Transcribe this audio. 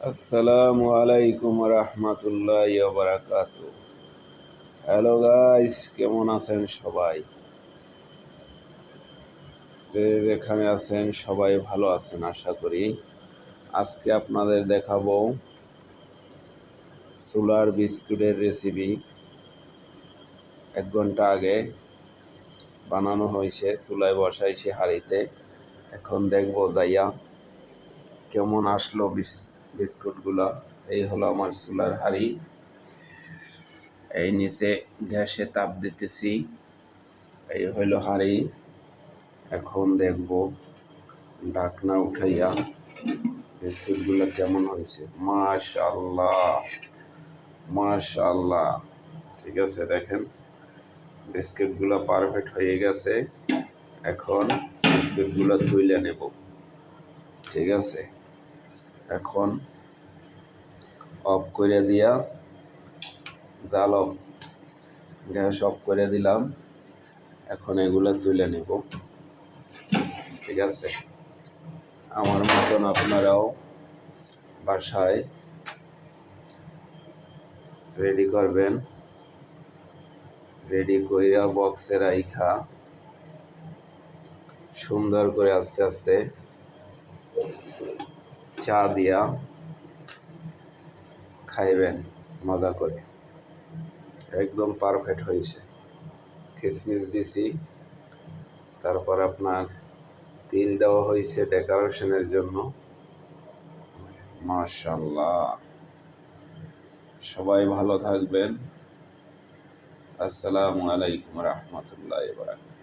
আসসালামু আলাইকুম রহমতুল্লাহি ওয়া বারাকাতু। হ্যালো গাইস, কেমন আছেন সবাই? যে যেখানে আছেন সবাই ভালো আছেন আশা করি। আজকে আপনাদের দেখাবো সোলার বিস্কুটের রেসিপি। 1 ঘন্টা আগে বানানো হয়েছে, চুলায় বসাইছে হাঁড়িতে। এখন দেখবো যাইয়া কেমন আসলো বিস্কুটগুলা। এই হলো আমার চুলার হাঁড়ি, এই নিচে গ্যাসে তাপ দিতেছি। এই হইল হাঁড়ি। এখন দেখব ঢাকনা উঠাইয়া বিস্কুটগুলো কেমন হয়েছে। মাশাআল্লাহ মাশাআল্লাহ, ঠিক আছে। দেখেন বিস্কুটগুলো পারফেক্ট হয়ে গেছে। এখন বিস্কুটগুলো তুলে নেব, ঠিক আছে। এখন অফ করে দিয়া জাল অফ, গ্যাস অফ করে দিলাম। এখন এগুলো তুলে নেব, ঠিক আছে। আমার মতন আপনারাও বাসায় রেডি করবেন। রেডি কইরা বক্সে রাইখা সুন্দর করে আস্তে আস্তে চা দিয়া খাইবেন মজা করে। একদম পারফেক্ট হয়েছে। কিশমিশ দিছি, তারপর আপনার তিল দেওয়া হয়েছে ডেকোরেশনের জন্য। মাশাআল্লাহ, সবাই ভালো থাকবেন। আসসালামু আলাইকুম রহমতুল্লাহি ওয়া বারাকাতুহু।